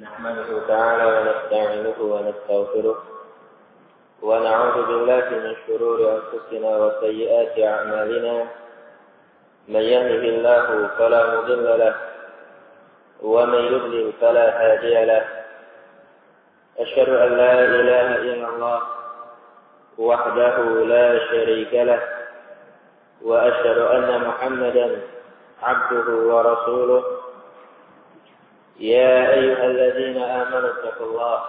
نحمده تعالى ونستعينه ونستغفره ونعوذ بالله من شرور أنفسنا وسيئات أعمالنا من يهده الله فلا مضل له ومن يضلل فلا هادي له أشهد أن لا إله إلا الله وحده لا شريك له وأشهد أن محمدا عبده ورسوله يا أيها الذين آمنوا اتقوا الله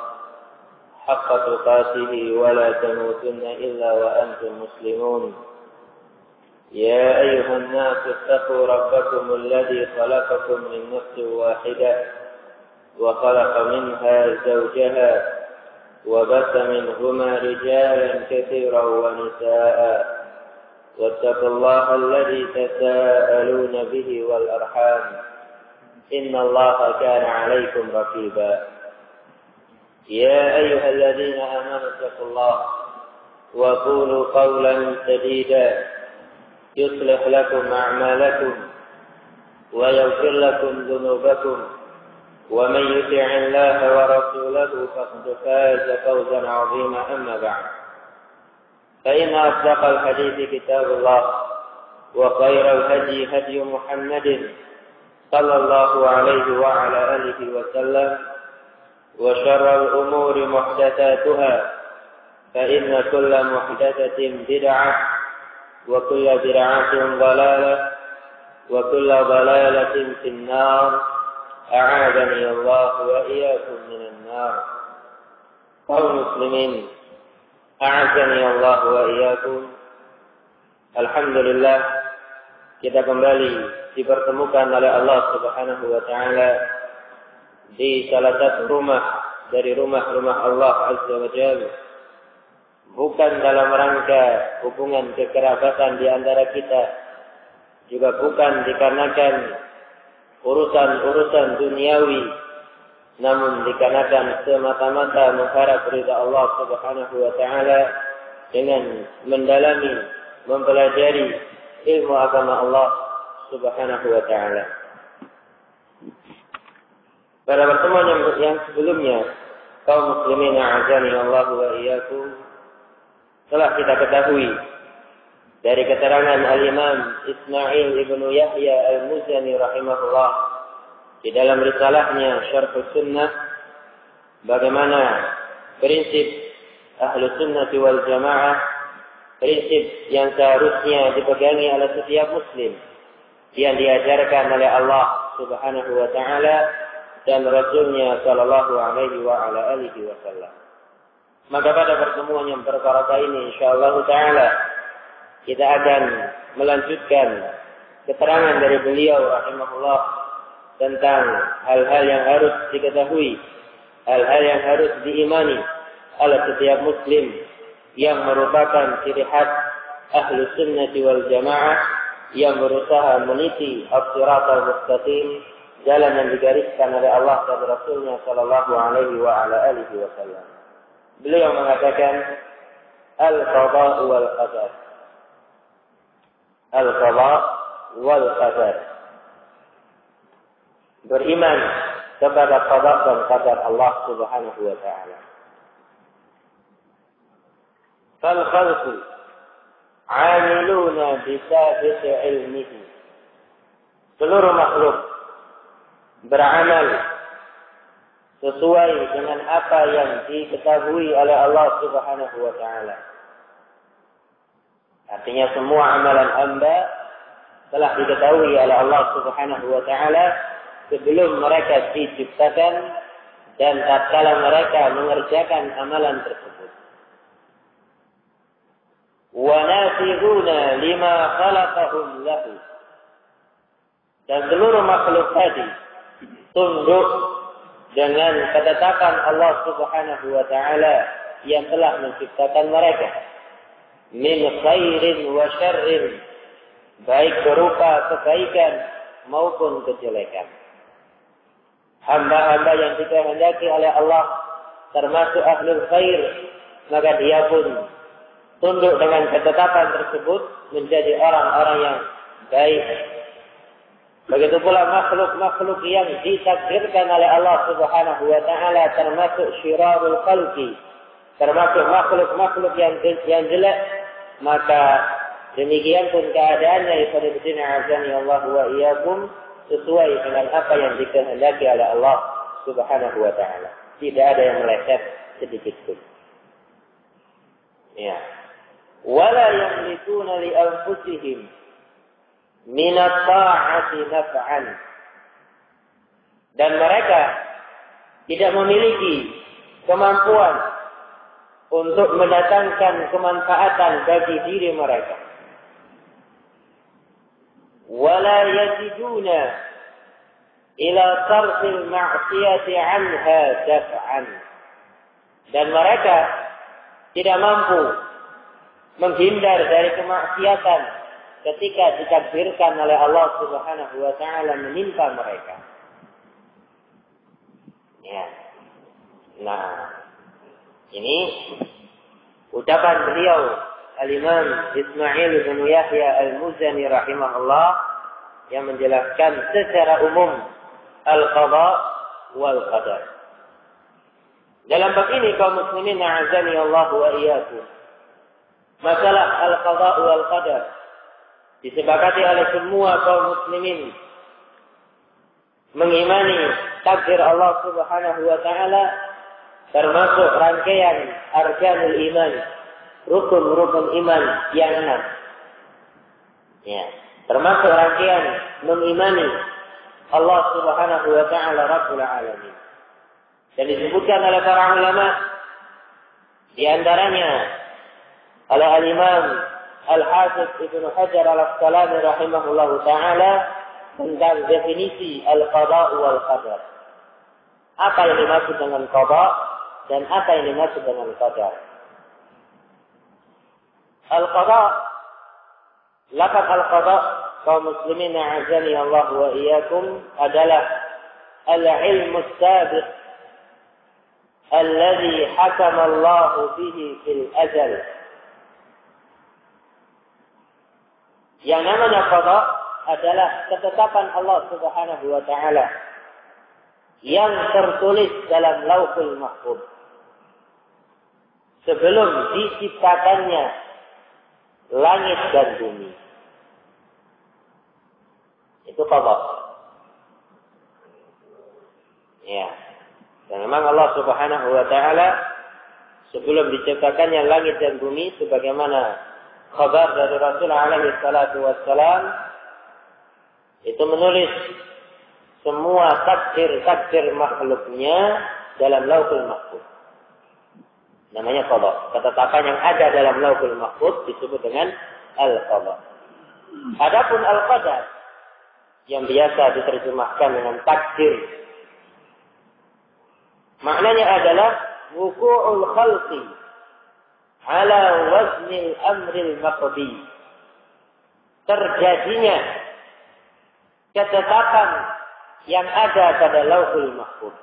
حق تقاته ولا تموتن إلا وأنتم مسلمون يا أيها الناس اتقوا ربكم الذي خلقكم من نفس واحدة وخلق منها زوجها وبث منهما رجالا كثيرا ونساء واتقوا الله الذي تساءلون به والأرحام إن الله كان عليكم رقيبا يا أيها الذين آمنوا اتقوا الله وقولوا قولا سديدا يصلح لكم أعمالكم ويغفر لكم ذنوبكم ومن يطع الله ورسوله فقد فاز فوزا عظيما أما بعد فإن أصدق الحديث كتاب الله وخير الهدي هدي محمد صلى الله عليه وعلى آله وسلم وشر الأمور محدثاتها فإن كل محدثة بدعة وكل بدعة ضلالة وكل ضلالة في النار أعاذني الله وإياكم من النار قوم مسلمين أعزني Allah wa iyyakum. Alhamdulillah, kita kembali dipertemukan oleh Allah Subhanahu wa taala di salah satu rumah dari rumah-rumah Allah Azza wa Jalla. Bukan dalam rangka hubungan kekerabatan di antara kita, juga bukan dikarenakan urusan-urusan duniawi, namun dikarenakan semata-mata mengharap ridha Allah Subhanahu wa taala dengan mendalami, mempelajari ilmu agama Allah Subhanahu wa taala. Pada pertemuan yang sebelumnya, kaum muslimin a'azani Allah wa iyyakum, telah kita ketahui dari keterangan Al-Imam Ismail ibn Yahya Al-Muzani rahimahullah di dalam risalahnya Syarh Sunnah, bagaimana prinsip Ahlus Sunnah wal Jamaah, prinsip yang seharusnya dipegangi oleh setiap muslim yang diajarkan oleh Allah Subhanahu wa taala dan Rasulnya sallallahu alaihi wa ala alihi wasallam. Maka pada pertemuan yang berbarakah ini insyaallah taala kita akan melanjutkan keterangan dari beliau rahimahullah tentang hal-hal yang harus diketahui, hal-hal yang harus diimani oleh setiap muslim yang merupakan ciri khas Ahlus Sunnah wal Jamaah yang berusaha meniti as-siratal mustaqim, jalan yang digariskan oleh Allah dan Rasulnya sallallahu alaihi wa ala alihi wasallam. Beliau mengatakan al-qada wal qadar. Al-qada wal qadar. Beriman kepada qada dan qadar Allah Subhanahu wa taala. Fal khalqu 'amiluna bi sabit ilmihi. Seluruh makhluk beramal sesuai dengan apa yang diketahui oleh Allah Subhanahu wa taala. Artinya semua amalan hamba telah diketahui oleh Allah Subhanahu wa taala sebelum mereka diciptakan dan tatkala mereka mengerjakan amalan tersebut. Wa nasihuna lima khalaqahum lahu. Dan seluruh makhluk tadi tunduk dengan ketetapan Allah Subhanahu wa taala yang telah menciptakan mereka. Min khairin wa syarrin, baik berupa kebaikan maupun kejelekan. Hamba-hamba yang dikehendaki oleh Allah termasuk ahlul khair, maka dia pun tunduk dengan ketetapan tersebut menjadi orang-orang yang baik. Begitu pula makhluk-makhluk yang ditakdirkan oleh Allah Subhanahu wa taala termasuk syirarul khalqi, termasuk makhluk-makhluk yang jelek, maka demikian pun keadaannya ikhwatiddin azani Allah wa iyyakum sesuai dengan apa yang dikehendaki oleh Allah Subhanahu wa taala. Tidak ada yang meleset sedikit pun. Ya. Wala yamlikuna li anfusihim min at-ta'ati naf'an. Dan mereka tidak memiliki kemampuan untuk mendatangkan kemanfaatan bagi diri mereka. Wala yajiduna ila tarfil ma'siyati 'anha daf'an. Dan mereka tidak mampu menghindar dari kemaksiatan ketika ditakdirkan oleh Allah Subhanahu wa taala menimpa mereka. Ya. Nah, ini ucapan beliau Al-Imam Ismail bin Yahya Al-Muzani rahimahullah yang menjelaskan secara umum al-qada wal qadar. Dalam bab ini kaum muslimin a'azani Allah wa iyyakum, masalah al-qada wal qadar disepakati oleh semua kaum muslimin mengimani takdir Allah Subhanahu wa taala termasuk rangkaian arkanul iman, rukun-rukun iman yang 6. Ya, termasuk rangkaian mengimani Allah Subhanahu wa taala Rabbul Alamin. Dan disebutkan oleh para ulama di antaranya oleh Al-Imam Al-Hafiz Ibnu Hajar Al-Asqalani rahimahullahu taala tentang definisi al-qada wal qadar. Apa yang dimaksud dengan qada dan apa yang dimaksud dengan qadar? Al-qada, lafaz al-qada kaum muslimin a'azani Allah wa iyyakum adalah al-ilmu as-sabiq alladhi hakama Allah bihi fil azal. Yang namanya qada adalah ketetapan Allah Subhanahu wa taala yang tertulis dalam Lauhul Mahfuz sebelum diciptakannya langit dan bumi. Itu qada. Ya. Dan memang Allah Subhanahu wa taala sebelum diciptakannya langit dan bumi sebagaimana kabar dari Rasul alaihi salatu wassalam itu menulis semua takdir makhluknya dalam Lauhul Mahfuz. Namanya qada. Ketetapan yang ada dalam Lauhul Mahfuz disebut dengan al-qada. Adapun al-qadar yang biasa diterjemahkan dengan takdir, maknanya adalah wuqu'ul khalqi ala waznil amril maqdi. Terjadinya ketetapan yang ada pada Lauhul Mahfuz.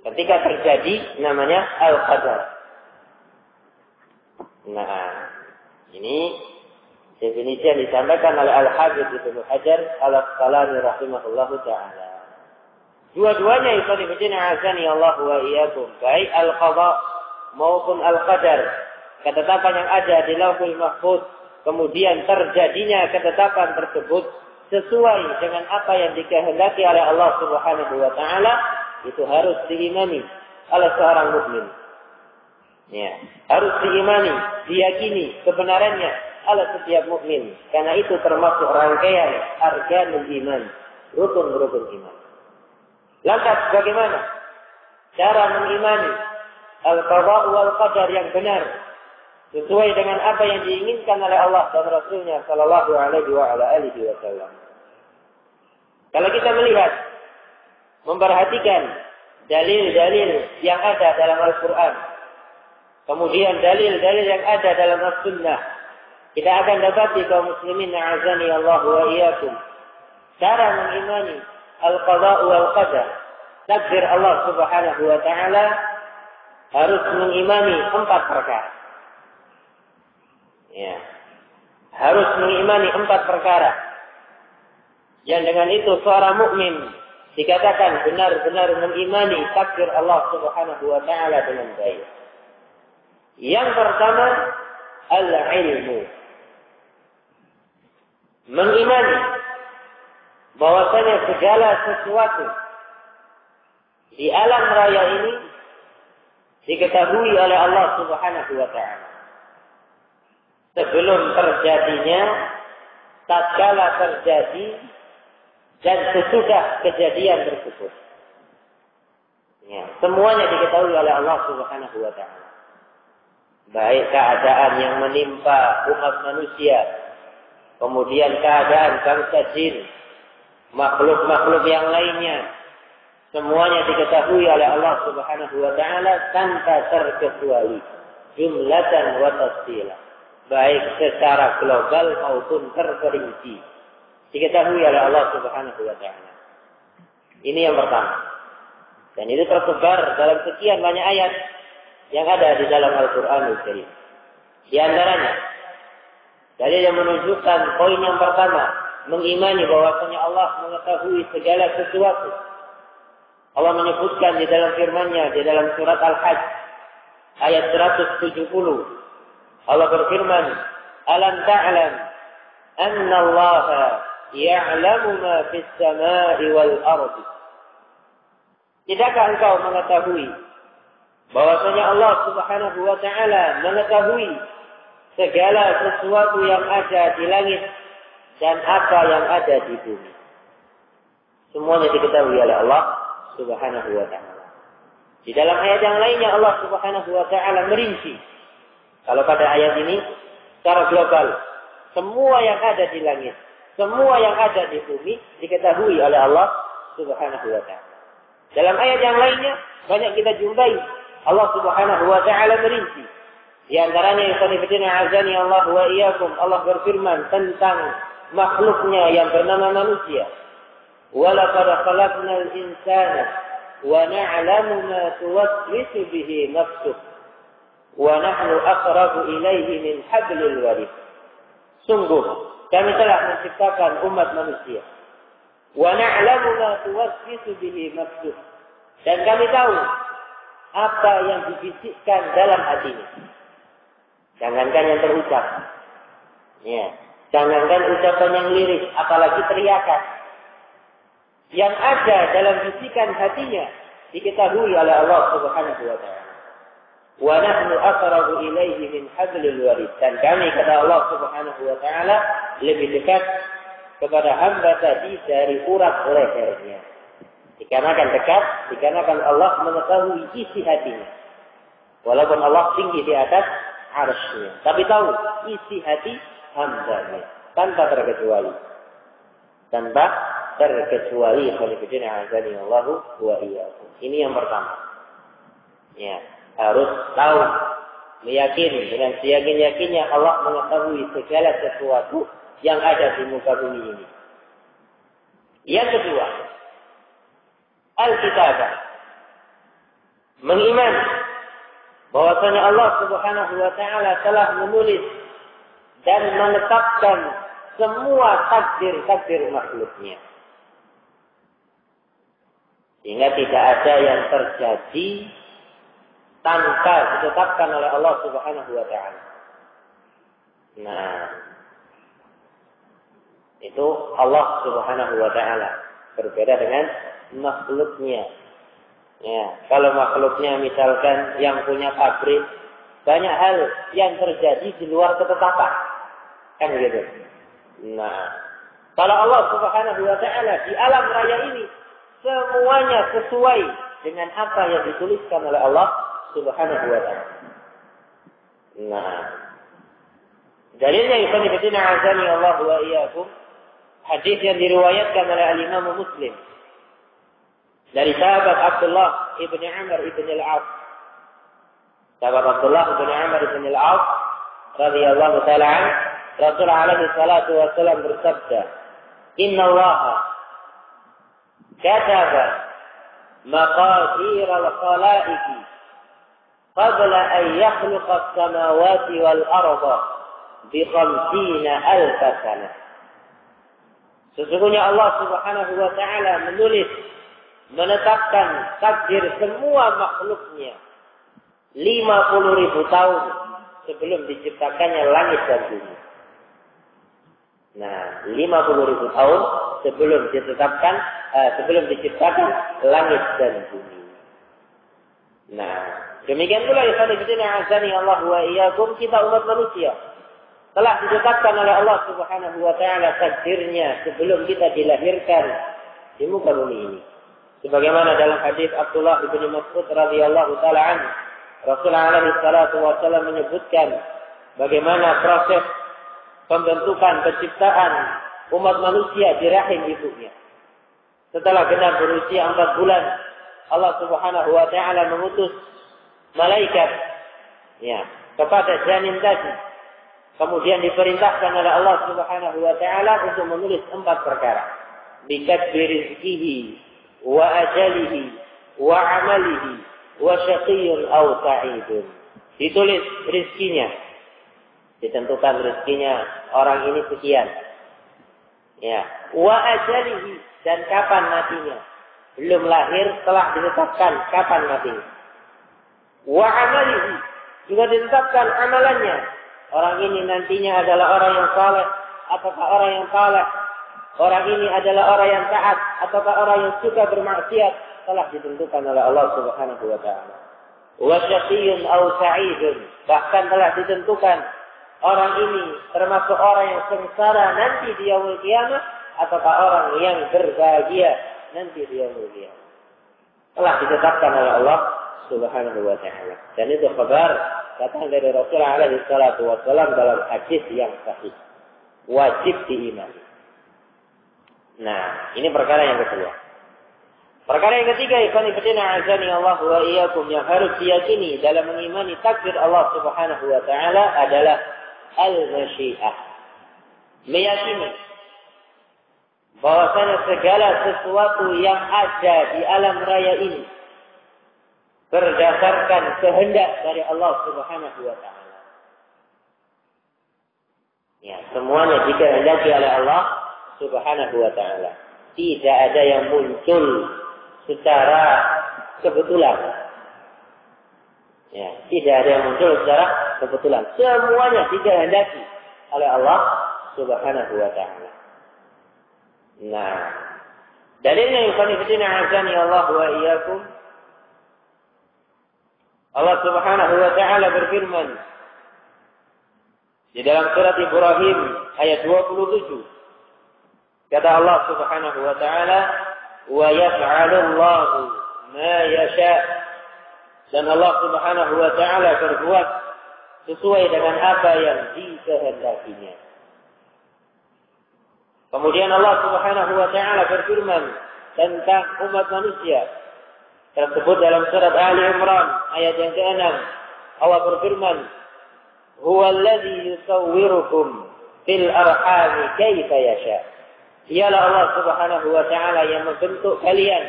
Ketika terjadi namanya al-qadar. Nah, ini definisi yang disampaikan oleh Al-Hafiz Ibnu Hajar Al-Asqalani rahimahullahu taala. Dua-duanya ikhwatiddin azani Allah wa iyyakum, baik al-qada maupun al-qadar, ketetapan yang ada di Lauhul Mahfuz, kemudian terjadinya ketetapan tersebut sesuai dengan apa yang dikehendaki oleh Allah Subhanahu wa taala, itu harus diimani oleh seorang mukmin. Ya, harus diimani, diyakini kebenarannya oleh setiap mukmin, karena itu termasuk rangkaian arkanul iman, rukun-rukun iman. Lantas bagaimana cara mengimani al-qada wal qadar yang benar sesuai dengan apa yang diinginkan oleh Allah dan Rasulnya sallallahu alaihi wa ala alihi wasallam? Kalau kita melihat, memperhatikan dalil-dalil yang ada dalam Al-Quran, kemudian dalil-dalil yang ada dalam As-Sunnah, kita akan dapati kaum muslimin a'azani Allah wa iyyakum cara mengimani al-qada wal qadar, takdir Allah Subhanahu wa taala, harus mengimani 4 perkara. Ya. Harus mengimani 4 perkara. yang dengan itu seorang mukmin dikatakan benar-benar mengimani takdir Allah Subhanahu wa taala dengan baik. Yang pertama, al-ilmu. Mengimani bahwasanya segala sesuatu di alam raya ini diketahui oleh Allah Subhanahu wa taala. Sebelum terjadinya, tatkala terjadi, dan sesudah kejadian tersebut. Ya, semuanya diketahui oleh Allah Subhanahu wa taala. Baik keadaan yang menimpa umat manusia, kemudian keadaan bangsa jin, makhluk-makhluk yang lainnya, semuanya diketahui oleh Allah Subhanahu wa taala tanpa terkecuali, jumlatan wa tafsila, baik secara global maupun terperinci, diketahui oleh Allah Subhanahu wa taala. Ini yang pertama. Dan itu tersebar dalam sekian banyak ayat yang ada di dalam Al-Qur'anul Karim. Di antaranya dari yang menunjukkan poin yang pertama, mengimani bahwasanya Allah mengetahui segala sesuatu. Allah menyebutkan di dalam firman-Nya di dalam surat Al-Hajj ayat 170. Allah berfirman, "Alam ta'lam anna Allah ya'lamu ma fis samai wal ardi." Tidakkah engkau mengetahui bahwasanya Allah Subhanahu wa taala mengetahui segala sesuatu yang ada di langit dan apa yang ada di bumi. Semuanya diketahui oleh Allah Subhanahu wa taala. Di dalam ayat yang lainnya Allah Subhanahu wa taala merinci. Kalau pada ayat ini secara global, semua yang ada di langit, semua yang ada di bumi diketahui oleh Allah Subhanahu wa taala. Dalam ayat yang lainnya banyak kita jumpai Allah Subhanahu wa taala merinci. Di antaranya ikhwanifidina azani Allah wa iyyakum, Allah berfirman tentang makhluknya yang bernama manusia. Wa laqad khalaqnal insana wa na'lamu ma tuwaswisu bihi nafsuh wa nahnu aqrabu ilaihi min hablil warid. Sungguh kami telah menciptakan umat manusia. Wa na'lamu ma tuwaswisu bihi nafsuh. Dan kami tahu apa yang dibisikkan dalam hatinya. Jangankan yang terucap. Ya. Jangankan ucapan yang lirik, apalagi teriakan. Yang ada dalam bisikan hatinya diketahui oleh Allah Subhanahu wa taala. Wa nahnu aqrabu ilaihi min hablil warid. Dan kami kata Allah Subhanahu wa taala lebih dekat kepada hamba tadi dari urat lehernya. Dikarenakan dekat, dikarenakan Allah mengetahui isi hatinya. Walaupun Allah tinggi di atas arsy-Nya, tapi tahu isi hati hamba-Nya tanpa terkecuali. Tanpa terkecuali. Allahu wa iyyakum. Ini yang pertama. Ya, harus tahu, meyakini dengan seyakin-yakinnya Allah mengetahui segala sesuatu yang ada di muka bumi ini. Yang kedua, Al-Kitabah. Mengimani bahwasanya Allah Subhanahu wa taala telah menulis dan menetapkan semua takdir-takdir makhluknya. Sehingga tidak ada yang terjadi tanpa ditetapkan oleh Allah Subhanahu wa taala. Nah, itu Allah Subhanahu wa taala berbeda dengan makhluknya. Ya, kalau makhluknya misalkan yang punya pabrik, banyak hal yang terjadi di luar ketetapan. Kan gitu. Nah, kalau Allah Subhanahu wa taala di alam raya ini semuanya sesuai dengan apa yang dituliskan oleh Allah Subhanahu wa taala. Nah, dalilnya ikhwan azani Allah wa iyyakum, hadis yang diriwayatkan oleh Al-Imam Muslim dari sahabat Abdullah ibn Amr ibn al-As. Sahabat Abdullah ibn Amr ibn al-As radhiyallahu ta'ala anhu, Rasul alaihi salatu wasallam bersabda, "Inna Allah kataba maqadir al-khalaiq qabla an yakhluqa as-samawati wal arda bi 50,000 sanah." Sesungguhnya Allah Subhanahu wa taala menetapkan takdir semua makhluknya 50.000 tahun sebelum diciptakannya langit dan bumi. Nah, 50.000 tahun sebelum diciptakan langit dan bumi. Nah, demikian pula ya khairuddin azani Allah wa iyyakum, kita umat manusia telah ditetapkan oleh Allah Subhanahu wa taala takdirnya sebelum kita dilahirkan di muka bumi ini. Sebagaimana dalam hadis Abdullah bin Mas'ud radhiyallahu taala anhu, Rasulullah alaihi salatu wasallam menyebutkan bagaimana proses pembentukan penciptaan umat manusia di rahim ibunya. Setelah genap berusia 4 bulan, Allah Subhanahu wa taala mengutus malaikat kepada janin tadi. Kemudian diperintahkan oleh Allah Subhanahu wa taala untuk menulis 4 perkara. Bikatbi rizqihi wa ajalihi wa amalihi wa syaqiyyun aw sa'idun. Ditulis rizkinya. Ditentukan rizkinya orang ini sekian. Wa ajalihi, dan kapan matinya. Belum lahir telah ditetapkan kapan matinya. Wa amalihi, juga ditetapkan amalannya. Orang ini nantinya adalah orang yang saleh ataukah orang yang saleh. Orang ini adalah orang yang taat ataukah orang yang suka bermaksiat, telah ditentukan oleh Allah Subhanahu wa taala. Wa syaqiyyun aw sa'idun, bahkan telah ditentukan orang ini termasuk orang yang sengsara nanti di yaumul qiyamah ataukah orang yang berbahagia nanti di yaumul qiyamah. Telah ditetapkan oleh Allah Subhanahu wa taala. Dan itu kabar datang dari Rasulullah alaihi salatu wasallam dalam hadis yang sahih. Wajib diimani. Nah, ini perkara yang kedua. Perkara yang ketiga, ikhwan fillah azani Allah wa iyyakum, yang harus diyakini dalam mengimani takdir Allah Subhanahu wa taala adalah al-masyiah. Meyakini bahwasanya segala sesuatu yang ada di alam raya ini berdasarkan kehendak dari Allah Subhanahu wa taala. Semuanya dikehendaki oleh Allah Subhanahu wa taala. Tidak ada yang muncul secara kebetulan. Tidak ada yang muncul secara kebetulan. Semuanya dikehendaki oleh Allah Subhanahu wa taala. Nah, dalilnya yufanifidina azani Allah wa iyyakum, Allah Subhanahu wa taala berfirman di dalam surat Ibrahim ayat 27. Kata Allah Subhanahu wa taala, "Wa yaf'alullahu ma yasha." Dan Allah Subhanahu wa taala berbuat sesuai dengan apa yang dikehendakinya. Kemudian Allah Subhanahu wa taala berfirman tentang umat manusia tersebut dalam surat Ali Imran ayat yang ke-6. Allah berfirman, "Huwallazi yusawwirukum fil arhami kaifa yasha." Dialah Allah Subhanahu wa taala yang membentuk kalian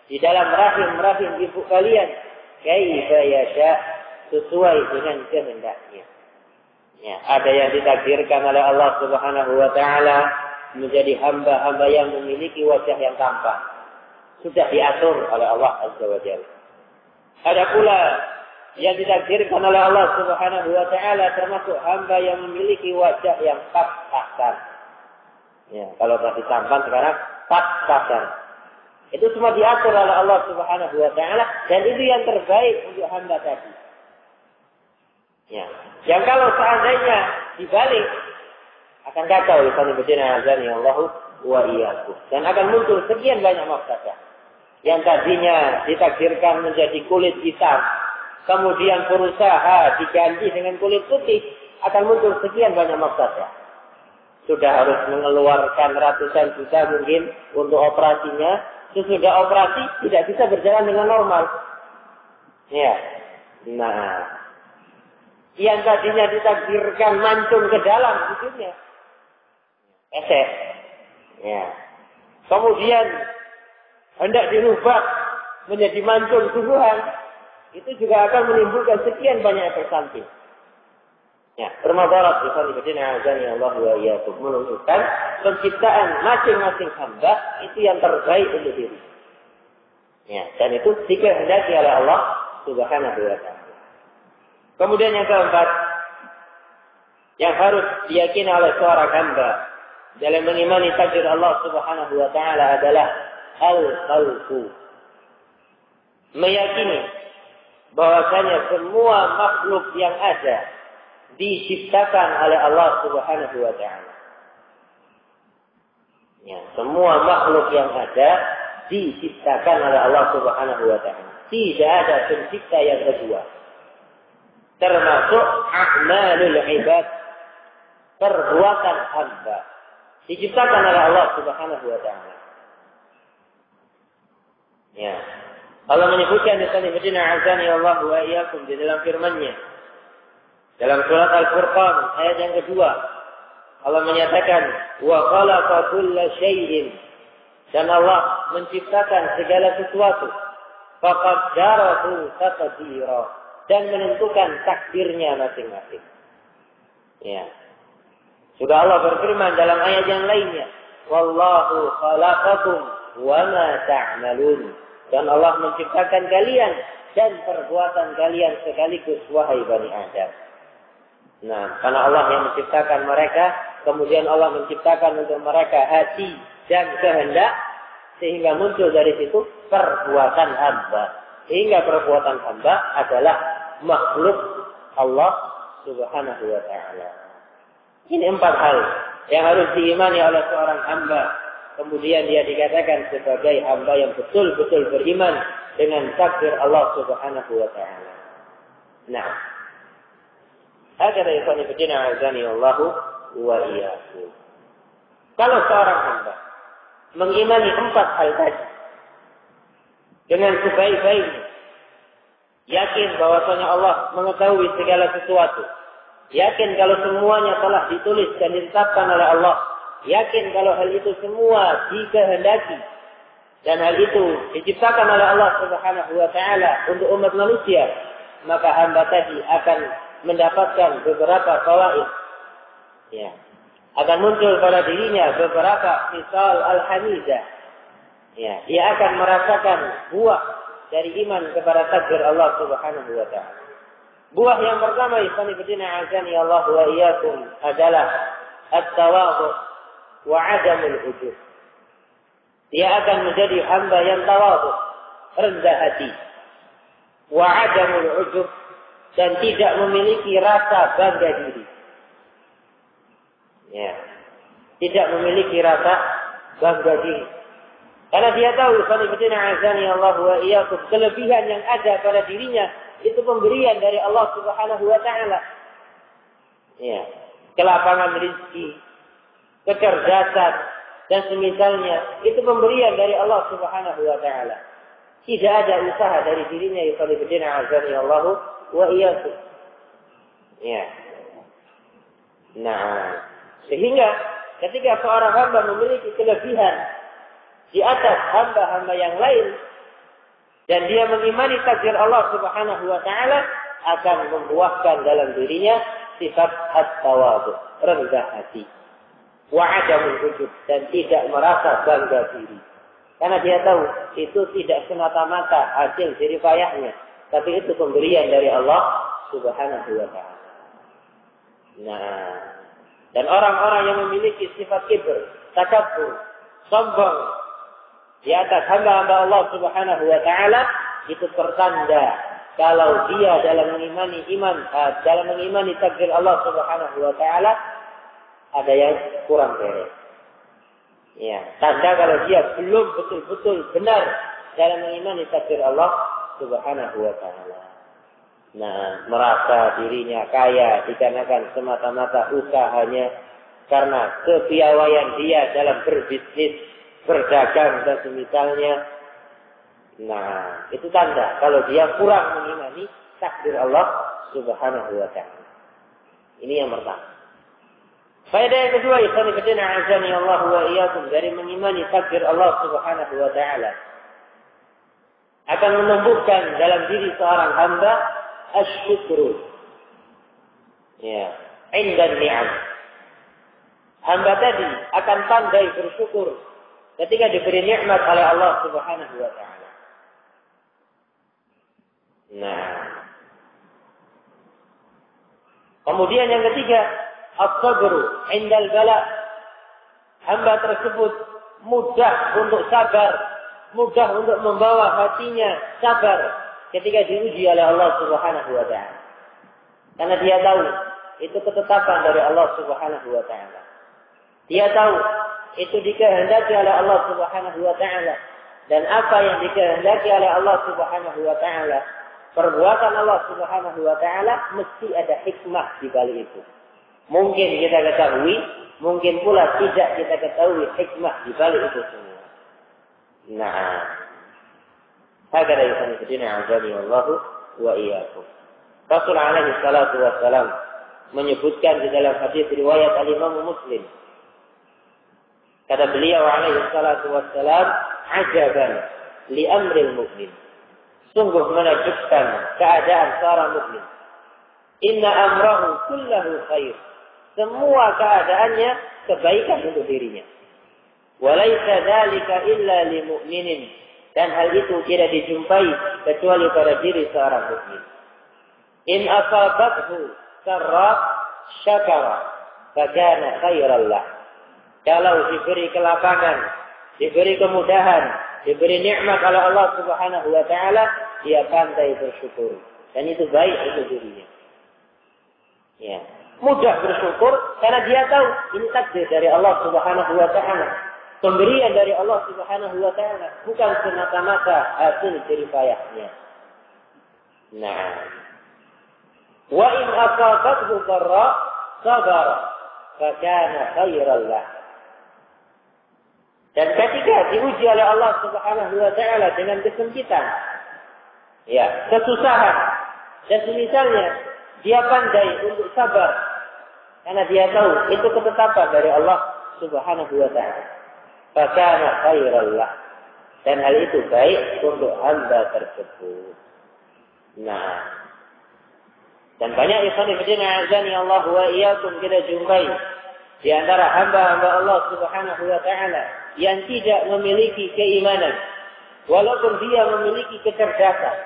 di dalam rahim-rahim ibu kalian kaifa yasha, sesuai dengan kehendaknya. Ada yang ditakdirkan oleh Allah Subhanahu wa taala menjadi hamba-hamba yang memiliki wajah yang tampan. Sudah diatur oleh Allah Azza wa Jalla. Ada pula yang ditakdirkan oleh Allah Subhanahu wa taala termasuk hamba yang memiliki wajah yang pas-pasan. Kalau tadi tampan sekarang pas-pasan. Itu semua diatur oleh Allah Subhanahu wa taala dan itu yang terbaik untuk hamba tadi. Yang kalau seandainya dibalik akan kacau lisan bidina azan ya Allah wa iyyakum, dan akan muncul sekian banyak mafsadah. Yang tadinya ditakdirkan menjadi kulit hitam, kemudian berusaha diganti dengan kulit putih, akan muncul sekian banyak mafsadah. Sudah harus mengeluarkan ratusan juta mungkin untuk operasinya, sesudah operasi tidak bisa berjalan dengan normal. Nah, yang tadinya ditakdirkan mancung ke dalam hidupnya, esek. Kemudian hendak dirubah menjadi mancung sungguhan, itu juga akan menimbulkan sekian banyak efek samping. Ya, bermadarat ikhwan fillah azani Allah wa iyyakum, menunjukkan penciptaan masing-masing hamba itu yang terbaik untuk diri. Ya, dan itu dikehendaki oleh Allah Subhanahu wa taala. Kemudian yang keempat, yang harus diyakini oleh seorang hamba dalam mengimani takdir Allah Subhanahu wa taala adalah al-khalqu. Meyakini bahwasanya semua makhluk yang ada diciptakan oleh Allah Subhanahu wa taala. Ya, semua makhluk yang ada diciptakan oleh Allah Subhanahu wa taala. Tidak ada pencipta yang kedua. Termasuk a'malul ibad, perbuatan hamba diciptakan oleh Allah Subhanahu wa taala. Ya. Allah menyebutkan di sana azani Allah wa iyyakum di dalam firman-Nya. Dalam surat Al-Furqan ayat yang kedua, Allah menyatakan wa khalaqa kulla syai'in, dan Allah menciptakan segala sesuatu, faqaddarahu taqdira, dan menentukan takdirnya masing-masing. Ya. Sudah Allah berfirman dalam ayat yang lainnya, wallahu khalaqakum wa ma ta'malun, dan Allah menciptakan kalian dan perbuatan kalian sekaligus wahai Bani Adam. Nah, karena Allah yang menciptakan mereka, kemudian Allah menciptakan untuk mereka hati dan kehendak, sehingga muncul dari situ perbuatan hamba. Sehingga perbuatan hamba adalah makhluk Allah Subhanahu wa taala. Ini 4 hal yang harus diimani oleh seorang hamba. Kemudian dia dikatakan sebagai hamba yang betul-betul beriman dengan takdir Allah Subhanahu wa taala. Nah, hakada ikhwan fillah azani Allah wa iyyakum. Kalau seorang hamba mengimani 4 hal tadi dengan sebaik-baiknya, yakin bahwasanya Allah mengetahui segala sesuatu, yakin kalau semuanya telah ditulis dan ditetapkan oleh Allah, yakin kalau hal itu semua dikehendaki dan hal itu diciptakan oleh Allah Subhanahu wa taala untuk umat manusia, maka hamba tadi akan mendapatkan beberapa fawaid. Ya. Akan muncul pada dirinya beberapa misal al-hamidah. Ya, dia akan merasakan buah dari iman kepada takdir Allah Subhanahu wa taala. Buah yang pertama ikhwan fillah azani Allah wa iyyakum adalah at-tawadhu' wa 'adamul ujub. Dia akan menjadi hamba yang tawadhu', rendah hati. Wa 'adamul ujub, dan tidak memiliki rasa bangga diri. Ya. Tidak memiliki rasa bangga diri. Karena dia tahu sallallahu azani Allah wa iyyakum, kelebihan yang ada pada dirinya itu pemberian dari Allah Subhanahu wa taala. Ya. Kelapangan rezeki, kecerdasan dan semisalnya itu pemberian dari Allah Subhanahu wa taala. Tidak ada usaha dari dirinya sallallahu azani Allah wa iyyakum. Ya. Nah, sehingga ketika seorang hamba memiliki kelebihan di atas hamba-hamba yang lain dan dia mengimani takdir Allah Subhanahu wa taala, akan membuahkan dalam dirinya sifat at-tawadhu, rendah hati, wa 'adamul ujub, dan tidak merasa bangga diri. Karena dia tahu itu tidak semata-mata hasil jerih payahnya, tapi itu pemberian dari Allah Subhanahu wa taala. Nah, dan orang-orang yang memiliki sifat kibr, takabbur, sombong di atas hamba-hamba Allah Subhanahu wa taala, itu pertanda kalau dia dalam mengimani takdir Allah Subhanahu wa taala ada yang kurang beres. Ya, tanda kalau dia belum betul-betul benar dalam mengimani takdir Allah Subhanahu wa taala. Nah, merasa dirinya kaya dikarenakan semata-mata usahanya, karena kepiawaian dia dalam berbisnis, berdagang dan semisalnya. Nah, itu tanda kalau dia kurang mengimani takdir Allah Subhanahu wa taala. Ini yang pertama. Faedah yang kedua, ikhwan fillah azani Allah wa iyyakum, dari mengimani takdir Allah Subhanahu wa taala akan menumbuhkan dalam diri seorang hamba asyukru. Ya, indan ni'am. Hamba tadi akan pandai bersyukur ketika diberi nikmat oleh Allah Subhanahu wa taala. Nah. Kemudian yang ketiga, as-sabru indal bala. Hamba tersebut mudah untuk sabar, mudah untuk membawa hatinya sabar ketika diuji oleh Allah Subhanahu wa taala. Karena dia tahu itu ketetapan dari Allah Subhanahu wa taala. Dia tahu itu dikehendaki oleh Allah Subhanahu wa taala, dan apa yang dikehendaki oleh Allah Subhanahu wa taala, perbuatan Allah Subhanahu wa taala mesti ada hikmah di balik itu. Mungkin kita ketahui, mungkin pula tidak kita ketahui hikmah di balik itu semua. Nah, hakada yusanifidina azani wallahu wa iyyakum. Rasul alaihi salatu wassalam menyebutkan di dalam hadis riwayat al-Imam Muslim. Kata beliau alaihi salatu wassalam, ajaban li amril mu'min. Sungguh menakjubkan keadaan seorang mukmin. Inna amrahu kullahu khair. Semua keadaannya kebaikan untuk dirinya. Walaysa dzalika illa lil mu'minin. Dan hal itu tidak dijumpai kecuali pada diri seorang mukmin. In asabathu sarra syakara fakana khairan lah. Kalau diberi kelapangan, diberi kemudahan, diberi nikmat oleh Allah Subhanahu wa taala, dia pandai bersyukur. Dan itu baik untuk dirinya. Ya, mudah bersyukur karena dia tahu ini takdir dari Allah Subhanahu wa taala. Pemberian dari Allah Subhanahu wa taala, bukan semata-mata hasil jerih payahnya. Nah, wa in asabathu dharra sabara fakana khairan lah. Dan ketika diuji oleh Allah Subhanahu wa taala dengan kesempitan, ya, kesusahan, dan semisalnya, dia pandai untuk sabar karena dia tahu itu ketetapan dari Allah Subhanahu wa taala. Fakana khairan lah. Dan hal itu baik untuk hamba tersebut. Nah, dan banyak ikhwan fillah azani Allah wa iyyakum kita jumpai di antara hamba-hamba Allah Subhanahu wa taala yang tidak memiliki keimanan, walaupun dia memiliki kecerdasan,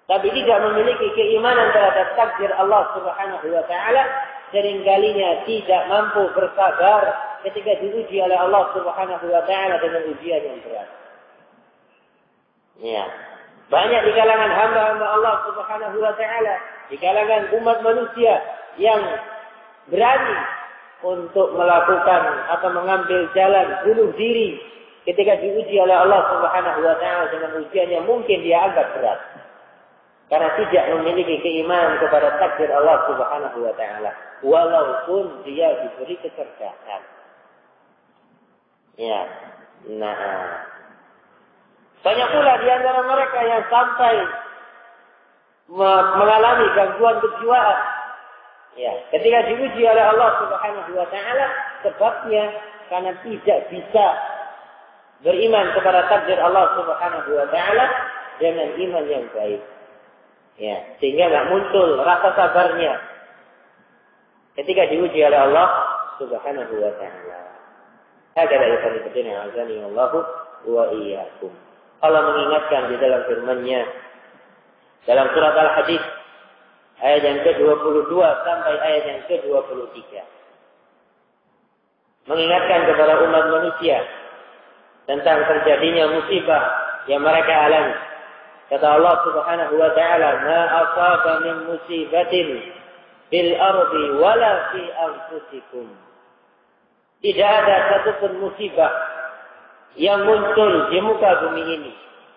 tapi tidak memiliki keimanan terhadap takdir Allah Subhanahu wa taala, seringkalinya tidak mampu bersabar ketika diuji oleh Allah Subhanahu wa taala dengan ujian yang berat. Ya, banyak di kalangan hamba-hamba Allah Subhanahu wa taala, di kalangan umat manusia yang berani untuk melakukan atau mengambil jalan bunuh diri ketika diuji oleh Allah Subhanahu wa taala dengan ujian yang mungkin dia anggap berat. Karena tidak memiliki keimanan kepada takdir Allah Subhanahu wa taala, walaupun dia diberi kecerdasan. Ya. Nah, banyak pula di antara mereka yang sampai mengalami gangguan kejiwaan. Ya, ketika diuji oleh Allah Subhanahu wa taala, sebabnya karena tidak bisa beriman kepada takdir Allah Subhanahu wa taala dengan iman yang baik. Ya, sehingga enggak muncul rasa sabarnya ketika diuji oleh Allah Subhanahu wa taala. Hakada yuqaddimu azani Allahu wa iyyakum. Allah mengingatkan di dalam firman-Nya dalam surat Al-Hadid ayat yang ke-22 sampai ayat yang ke-23. Mengingatkan kepada umat manusia tentang terjadinya musibah yang mereka alami. Kata Allah Subhanahu wa taala, "Ma asaba min musibatin fil ardi wala fi anfusikum." Tidak ada satupun musibah yang muncul di muka bumi ini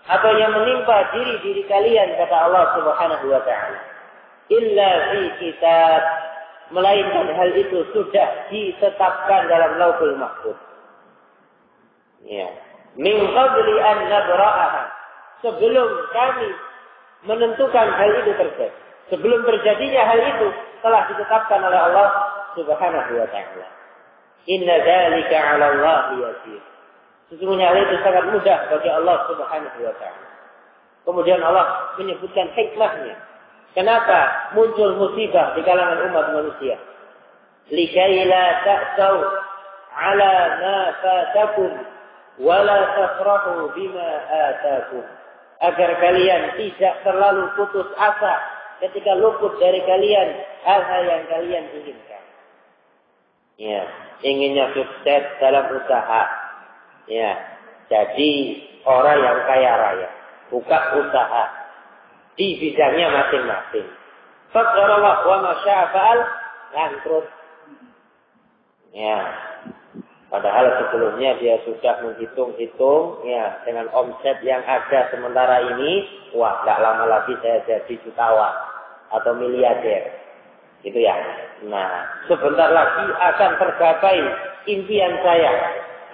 atau yang menimpa diri kalian, kata Allah Subhanahu wa taala, illa fi kitab, melainkan hal itu sudah ditetapkan dalam Lauhul Mahfuz. Ya, min qabli an nabra'aha, sebelum kami menentukan hal itu terjadi, sebelum terjadinya hal itu telah ditetapkan oleh Allah Subhanahu wa taala. Inna dzalika 'ala Allah yasir. Sesungguhnya hal itu sangat mudah bagi Allah Subhanahu wa taala. Kemudian Allah menyebutkan hikmahnya. Kenapa muncul musibah di kalangan umat manusia? Likai la ta'sau ala ma fatakum wa la tafrahu bima atakum. Agar kalian tidak terlalu putus asa ketika luput dari kalian hal-hal yang kalian inginkan. Ya, inginnya sukses dalam usaha. Ya, jadi orang yang kaya raya, buka usaha di bidangnya masing-masing. Faqarallah wa ma syaa fa'al, bangkrut. Ya. Padahal sebelumnya dia sudah menghitung-hitung ya dengan omset yang ada sementara ini, wah, enggak lama lagi saya jadi jutawan atau miliarder. Gitu ya. Nah, sebentar lagi akan tergapai impian saya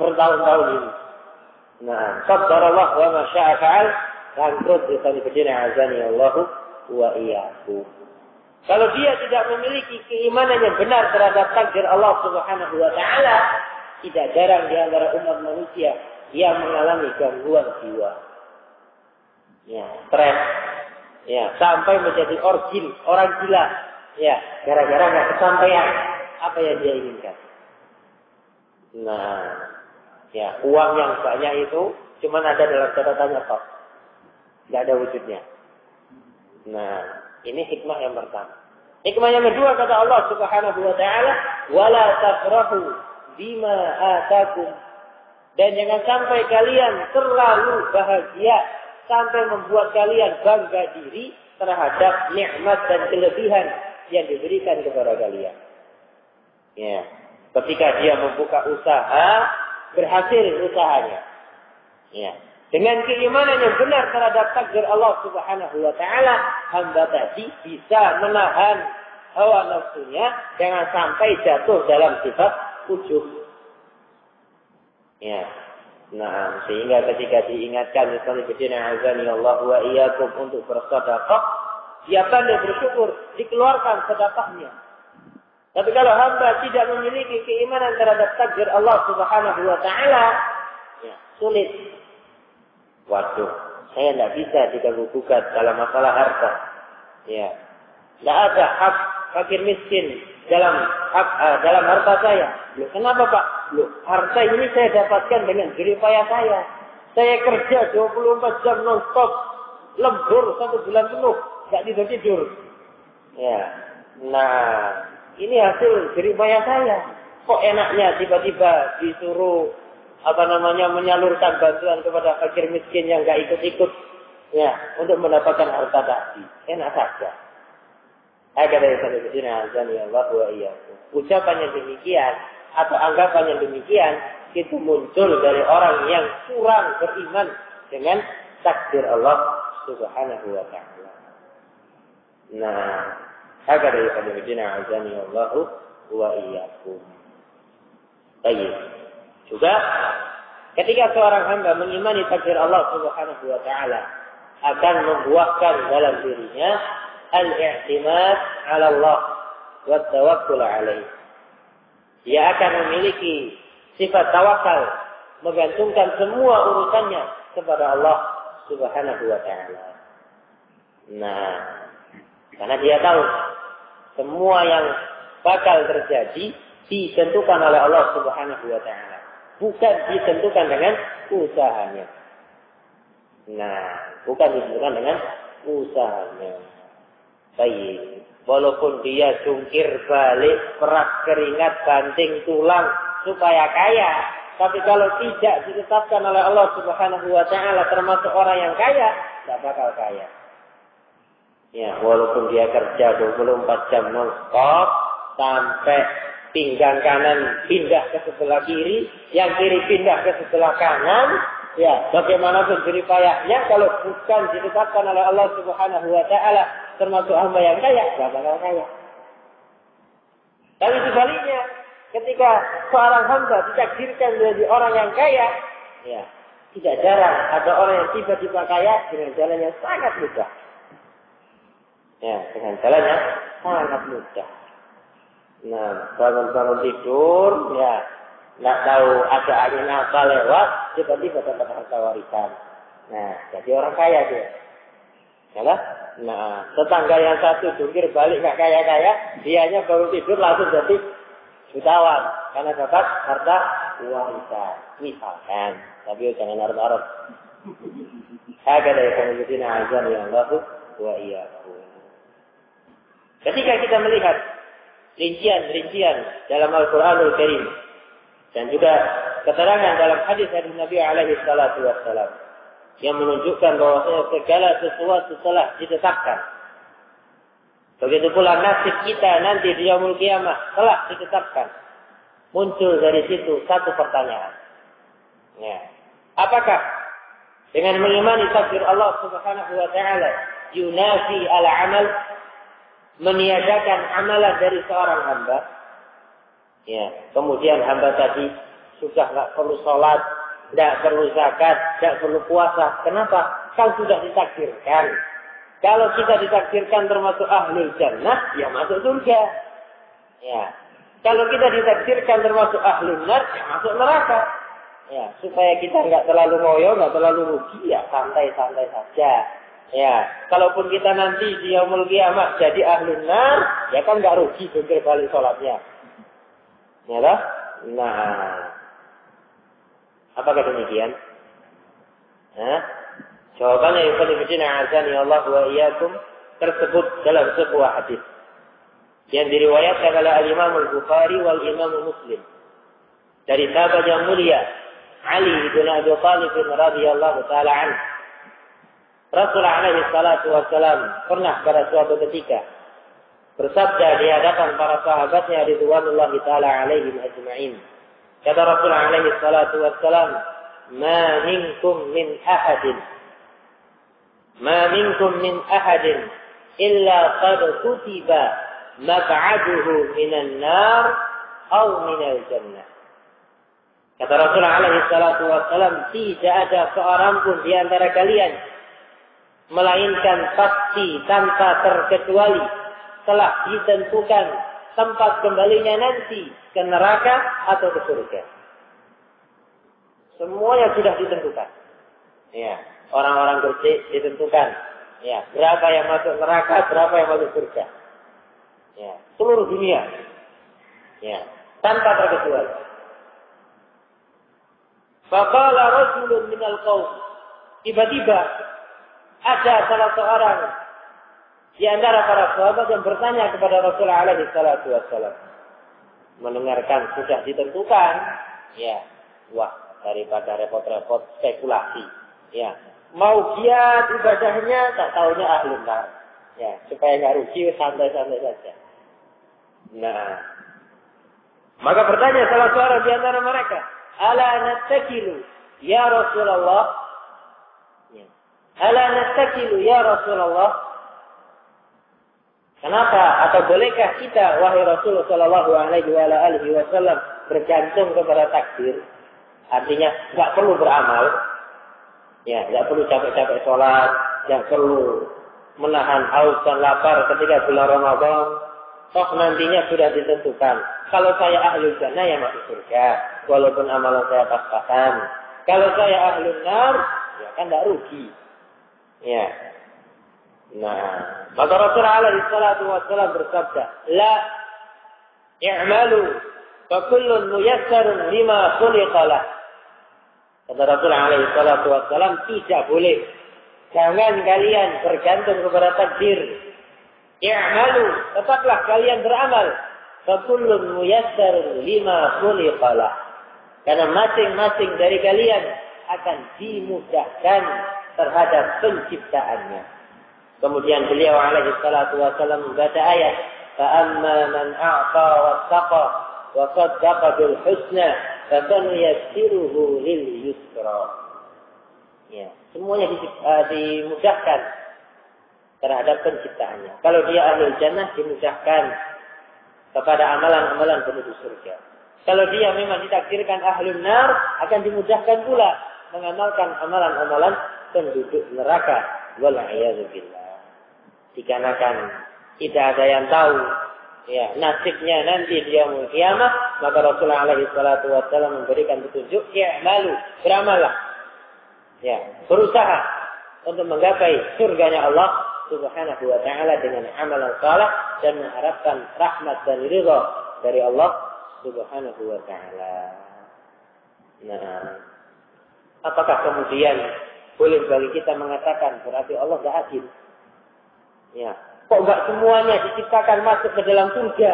bertahun-tahun ini. Nah, qadarallah wa ma syaa fa'al, bangkrut disebutnya azani Allahu wa iyyakum. Kalau dia tidak memiliki keimanan yang benar terhadap takdir Allah Subhanahu wa taala, tidak jarang di antara umat manusia yang mengalami gangguan jiwa. Ya, stres. Ya, sampai menjadi orang gila. Ya, gara-gara enggak kesampaian apa yang dia inginkan. Nah, ya, uang yang banyak itu cuma ada dalam catatannya kok. Enggak ada wujudnya. Nah, ini hikmah yang pertama. Hikmah yang kedua kata Allah Subhanahu wa taala, "Wala tafrahu bima atakum." Dan jangan sampai kalian terlalu bahagia sampai membuat kalian bangga diri terhadap nikmat dan kelebihan yang diberikan kepada kalian. Ya, ketika dia membuka usaha, berhasil usahanya. Ya, dengan keimanan yang benar terhadap takdir Allah Subhanahu wa taala, hamba tadi bisa menahan hawa nafsunya jangan sampai jatuh dalam sifat ujub. Ya. Nah, sehingga ketika diingatkan misalnya bidina azani Allah wa iyyakum untuk bersedekah, dia pandai bersyukur, dikeluarkan sedekahnya. Tapi kalau hamba tidak memiliki keimanan terhadap takdir Allah Subhanahu wa taala, ya, sulit. Waduh, saya tidak bisa diganggu-gugat dalam masalah harta. Ya, tidak ada hak fakir miskin dalam harta saya. Loh, kenapa Pak? Loh, harta ini saya dapatkan dengan jerih payah saya. Saya kerja 24 jam non-stop, lembur 1 bulan penuh, nggak tidur. Ya, nah ini hasil jerih payah saya. Kok enaknya tiba-tiba disuruh menyalurkan bantuan kepada fakir miskin yang nggak ikut-ikut, ya, untuk mendapatkan harta tadi. Enak saja. Agar dari satu kedina azan ya Allah wa iyyakum. Ucapan yang demikian atau anggapan yang demikian itu muncul dari orang yang kurang beriman dengan takdir Allah Subhanahu wa taala. Nah, agar dari satu kedina azan ya Allah wa iyyakum. Baik. Juga ketika seorang hamba mengimani takdir Allah Subhanahu wa taala akan membuahkan dalam dirinya al-i'timad 'ala Allah wa tawakkul 'alaihi. Dia akan memiliki sifat tawakal, menggantungkan semua urusannya kepada Allah Subhanahu wa taala. Nah, karena dia tahu semua yang bakal terjadi ditentukan oleh Allah Subhanahu wa taala, bukan ditentukan dengan usahanya. Nah, bukan ditentukan dengan usahanya. Baik, walaupun dia jungkir balik, peras keringat, banting tulang supaya kaya, tapi kalau tidak ditetapkan oleh Allah Subhanahu wa taala termasuk orang yang kaya, tidak bakal kaya. Ya, walaupun dia kerja 24 jam non-stop sampai pinggang kanan pindah ke sebelah kiri, yang kiri pindah ke sebelah kanan, ya, bagaimanapun jerih payahnya kalau bukan ditetapkan oleh Allah Subhanahu wa taala termasuk hamba yang kaya, tidak bakal kaya. Tapi sebaliknya, ketika seorang hamba ditakdirkan menjadi orang yang kaya, ya, tidak jarang ada orang yang tiba-tiba kaya dengan jalan yang sangat mudah. Ya, dengan jalan yang sangat mudah. Nah, bangun-bangun tidur, ya, nggak tahu ada angin apa lewat, tiba-tiba dapat harta warisan. Nah, jadi orang kaya dia. Ya, nah, tetangga yang satu jungkir balik nggak kaya-kaya, dianya baru tidur langsung jadi jutawan karena dapat harta warisan, misalkan. Tapi jangan harap-harap. Hakada yakununa azan ya Allah wa iyyakum. Ketika kita melihat rincian-rincian dalam Al-Qur'anul Karim dan juga keterangan dalam hadis dari Nabi alaihi salatu wassalam yang menunjukkan bahwa segala sesuatu telah ditetapkan. Begitu pula nasib kita nanti di yaumul qiyamah telah ditetapkan. Muncul dari situ satu pertanyaan. Ya. Apakah dengan mengimani takdir Allah Subhanahu wa taala yunafi al-amal, meniadakan amalan dari seorang hamba? Ya, kemudian hamba tadi sudah enggak perlu salat, enggak perlu zakat, enggak perlu puasa. Kenapa? Kan sudah ditakdirkan. Kalau kita ditakdirkan termasuk ahlul jannah, ya masuk surga. Ya. Kalau kita ditakdirkan termasuk ahlul nar, ya masuk neraka. Ya, supaya kita enggak terlalu ngoyo, enggak terlalu rugi, ya santai-santai saja. Ya, kalaupun kita nanti di yaumul qiyamah jadi ahlul nar, ya kan enggak rugi jungkir balik salatnya. Ya lah? Nah, apakah demikian? Jawabannya yang azani Allah wa iyyakum tersebut dalam sebuah hadis yang diriwayatkan oleh Al-Imam Al-Bukhari wal Imam Muslim dari sahabat yang mulia Ali bin Abi Thalib radhiyallahu taala anhu. Rasulullah alaihi salatu wassalam pernah pada suatu ketika bersabda di hadapan para sahabatnya ridwanullahi taala alaihim ajma'in. Kata Rasulullah alaihi salatu wassalam, "Ma minkum min ahadin illa qad kutiba maq'aduhu minan nar aw minal jannah." Kata Rasulullah alaihi salatu wassalam, tidak ada seorang pun di antara kalian melainkan pasti tanpa terkecuali telah ditentukan tempat kembalinya nanti ke neraka atau ke surga. Semuanya sudah ditentukan. Ya, orang-orang bersih ditentukan. Ya, berapa yang masuk neraka, berapa yang masuk surga. Ya, seluruh dunia. Ya, tanpa terkecuali. Faqala rajulun minal qaum. Tiba-tiba ada salah seorang di antara para sahabat yang bertanya kepada Rasulullah alaihi salatu wassalam. Mendengarkan sudah ditentukan, ya, wah, daripada repot-repot spekulasi, ya, mau giat ibadahnya, tak taunya ahlun nar, ya, supaya nggak rugi, santai-santai saja. Nah, maka bertanya salah seorang di antara mereka, ala nattakilu ya Rasulullah, ya, ala nattakilu ya Rasulullah. Kenapa? Atau bolehkah kita, wahai Rasulullah Sallallahu Alaihi Wasallam, bergantung kepada takdir? Artinya, nggak perlu beramal, ya, nggak perlu capek-capek sholat, nggak perlu menahan haus dan lapar ketika bulan Ramadan. Toh nantinya sudah ditentukan. Kalau saya ahlul jannah, ya masuk surga, walaupun amalan saya pas-pasan. Kalau saya ahlul nar, ya kan nggak rugi. Ya. Nah, maka Rasulullah alaihi salatu wassalam bersabda, "La i'malu fa kullun muyassarun lima khuliqa lah." Kata Rasulullah alaihi salatu wassalam, tidak boleh. Jangan kalian bergantung kepada takdir. I'malu, tetaplah kalian beramal. Fa kullun muyassarun lima khuliqa lah. Karena masing-masing dari kalian akan dimudahkan terhadap penciptaannya. Kemudian beliau alaihi salatu wasallam membaca ayat, "Fa'amma man a'ta wattaqa wa saddaqa bil husna, fasanuyassiruhu lil yusra." Ya, semuanya dimudahkan terhadap penciptaannya. Kalau dia ahlul jannah, dimudahkan kepada amalan-amalan penduduk surga. Kalau dia memang ditakdirkan ahlun nar, akan dimudahkan pula mengamalkan amalan-amalan penduduk neraka. Wal'iyadzu billah. Dikarenakan tidak ada yang tahu, ya, nasibnya nanti di yaumul qiyamah, maka Rasulullah alaihi salatu wasallam memberikan petunjuk, i'malu, beramallah. Ya, berusaha untuk menggapai surganya Allah Subhanahu wa taala dengan amalan saleh dan mengharapkan rahmat dan ridha dari Allah Subhanahu wa taala. Nah, apakah kemudian boleh bagi kita mengatakan berarti Allah tidak adil? Ya, kok enggak semuanya diciptakan masuk ke dalam surga?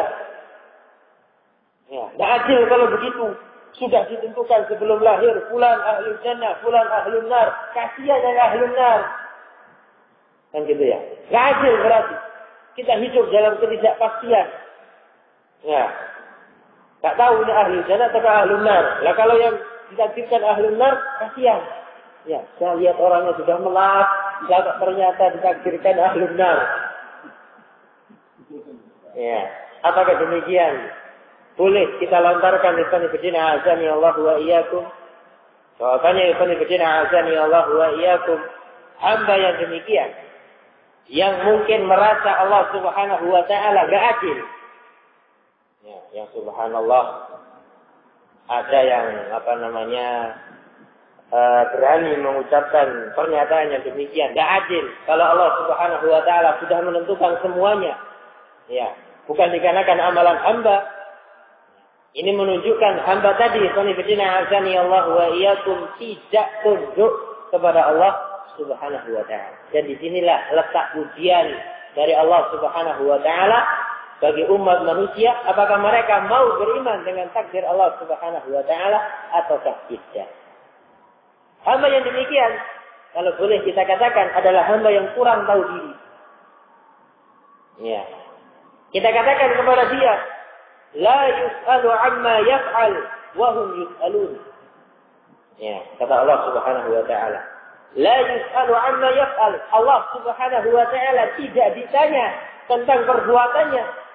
Ya, tidak adil kalau begitu. Sudah ditentukan sebelum lahir, fulan ahlul jannah, fulan ahlun nar. Kasihan yang ahlun nar. Kan gitu ya. Tidak adil berarti. Kita hidup dalam ketidakpastian. Ya. Tak tahu ini ahlul jannah atau ahlun nar. Lah kalau yang ditakdirkan ahlun nar, kasihan. Ya, saya lihat orangnya sudah melap, ternyata ditakdirkan ahlun nar. Ya, apakah demikian? Boleh kita lontarkan ikhwan fillah azani Allah wa iyyakum. Jawabannya ikhwan fillah azani Allah wa iyyakum. Hamba yang demikian, yang mungkin merasa Allah Subhanahu wa taala enggak adil. Ya, yang subhanallah ada yang berani mengucapkan pernyataan yang demikian, enggak adil. Kalau Allah Subhanahu wa taala sudah menentukan semuanya. Ya, bukan dikarenakan amalan hamba. Ini menunjukkan hamba tadi, qanifidina azani Allah wa iyyakum, tidak tunduk kepada Allah Subhanahu wa taala. Dan disinilah letak ujian dari Allah Subhanahu wa taala bagi umat manusia, apakah mereka mau beriman dengan takdir Allah Subhanahu wa taala ataukah tidak. Hamba yang demikian, kalau boleh kita katakan, adalah hamba yang kurang tahu diri. Ya. Kita katakan kepada dia, la yus'alu amma yaf'al wa hum yus'alun. Ya, kata Allah Subhanahu wa taala. La yus'alu amma yaf'al. Allah Subhanahu wa taala tidak ditanya tentang perbuatannya.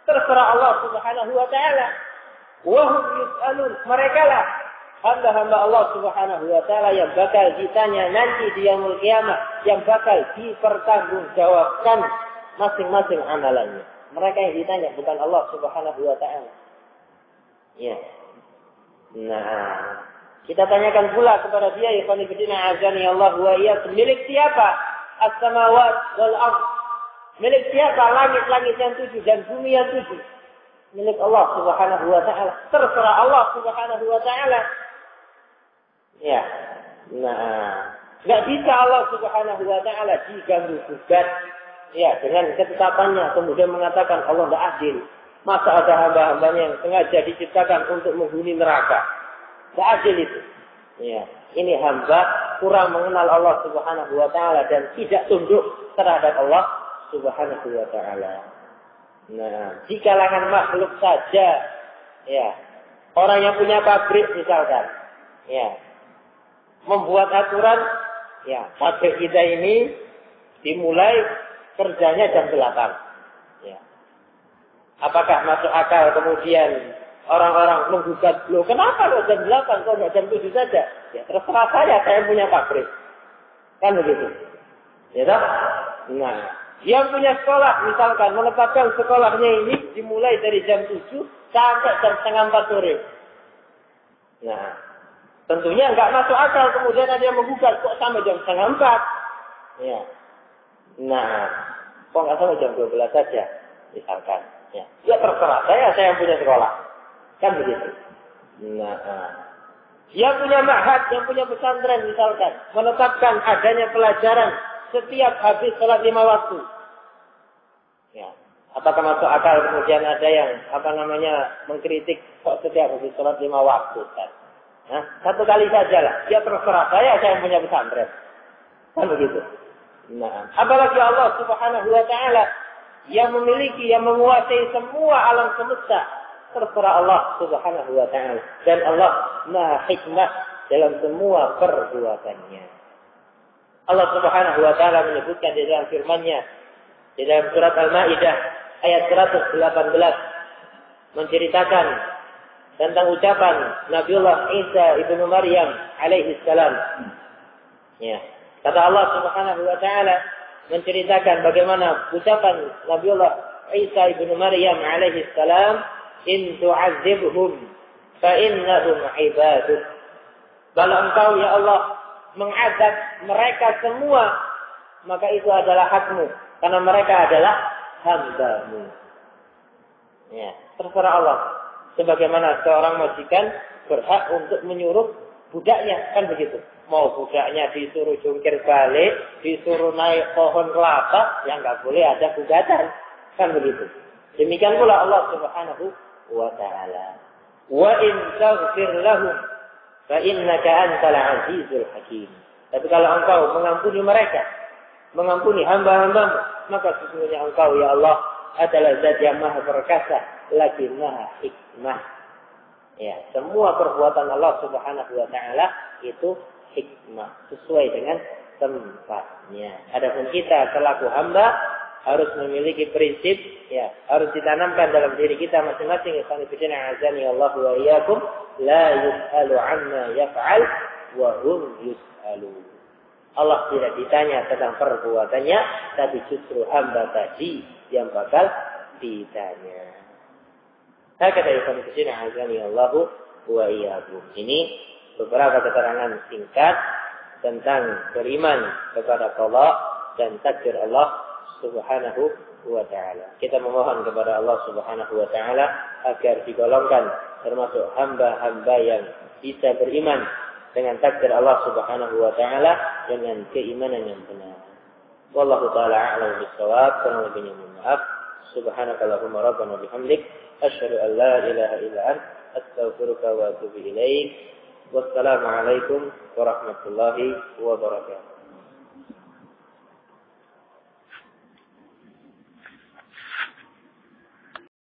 Terserah Allah Subhanahu wa taala. Wa hum yus'alun. Merekalah hamba-hamba Allah Subhanahu wa taala yang bakal ditanya nanti di yaumul qiyamah, yang bakal dipertanggungjawabkan masing-masing amalannya. Mereka yang ditanya, bukan Allah Subhanahu wa ta'ala. Ya. Nah, kita tanyakan pula kepada dia, ikhwan fillah azani Allah wa iyyakum, milik siapa as-samawat wal ardh? Milik siapa langit-langit yang 7 dan bumi yang 7? Milik Allah Subhanahu wa ta'ala. Terserah Allah Subhanahu wa ta'ala. Ya. Nah, enggak bisa Allah Subhanahu wa ta'ala diganggu gugat. Ya, dengan ketetapannya kemudian mengatakan Allah tidak adil. Masa ada hamba-hambanya yang sengaja diciptakan untuk menghuni neraka? Tidak adil itu. Ya, ini hamba kurang mengenal Allah Subhanahu wa taala dan tidak tunduk terhadap Allah Subhanahu wa taala. Nah, di kalangan makhluk saja, ya, orang yang punya pabrik misalkan, ya, membuat aturan, ya, pabrik kita ini dimulai kerjanya jam 8. Ya. Apakah masuk akal kemudian orang-orang menggugat, loh kenapa lo jam 8 kok nggak jam 7 saja? Ya terserah saya punya pabrik. Kan begitu. Ya tak? Nah, yang punya sekolah misalkan menetapkan sekolahnya ini dimulai dari jam 7 sampai jam 3:30 sore. Nah, tentunya nggak masuk akal kemudian ada yang menggugat kok sampai jam 3:30. Ya. Nah, kok nggak sampai jam 12 saja, misalkan. Ya, terserah saya yang punya sekolah. Kan begitu. Nah, yang punya ma'had, yang punya pesantren misalkan, menetapkan adanya pelajaran setiap habis sholat 5 waktu. Ya, apakah masuk akal kemudian ada yang mengkritik kok setiap habis sholat 5 waktu kan? Nah, 1 kali sajalah. Ya terserah saya yang punya pesantren. Kan begitu. Nah, apalagi Allah Subhanahu wa taala yang memiliki, yang menguasai semua alam semesta. Terserah Allah Subhanahu wa taala dan Allah Maha Hikmah dalam semua perbuatannya. Allah Subhanahu wa taala menyebutkan di dalam firman-Nya di dalam surat Al-Maidah ayat 118 menceritakan tentang ucapan Nabiullah Isa ibnu Maryam alaihi salam. Ya. Kata Allah Subhanahu wa taala menceritakan bagaimana ucapan Nabiullah Isa ibnu Maryam alaihi salam, "In tu'adzibhum fa innahum 'ibaduk." Kalau engkau ya Allah mengazab mereka semua, maka itu adalah hakmu. Karena mereka adalah hamba-Mu. Ya, terserah Allah. Sebagaimana seorang majikan berhak untuk menyuruh budaknya, kan begitu. Mau budaknya disuruh jungkir balik, disuruh naik pohon kelapa, yang nggak boleh ada gugatan, kan begitu. Demikian pula Allah Subhanahu wa Ta'ala. Wa in taghfir lahum fa innaka antal azizul hakim. Tapi kalau engkau mengampuni mereka, mengampuni hamba-hambamu, maka sesungguhnya engkau ya Allah adalah zat yang maha perkasa lagi maha hikmah. Ya, semua perbuatan Allah Subhanahu wa Ta'ala itu hikmah, sesuai dengan tempatnya. Adapun kita selaku hamba harus memiliki prinsip, ya, harus ditanamkan dalam diri kita masing-masing. Azani Allah wa iyyakum la yus'alu amma yaf'al wa hum yus'alu. Allah tidak ditanya tentang perbuatannya, tapi justru hamba tadi yang bakal ditanya. Hakata ikhwan fillah azani Allah wa iyyakum. Ini beberapa keterangan singkat tentang beriman kepada Allah dan takdir Allah Subhanahu wa Ta'ala. Kita memohon kepada Allah Subhanahu wa Ta'ala agar digolongkan termasuk hamba-hamba yang bisa beriman dengan takdir Allah Subhanahu wa Ta'ala dengan keimanan yang benar. Wallahu ta'ala a'lam bis-shawab. Kurang lebihnya mohon maaf. Subhanakallahumma rabbana bihamdik asyhadu an la ilaha illa anta astaghfiruka wa atubu ilaik. Wassalamu alaikum warahmatullahi wabarakatuh.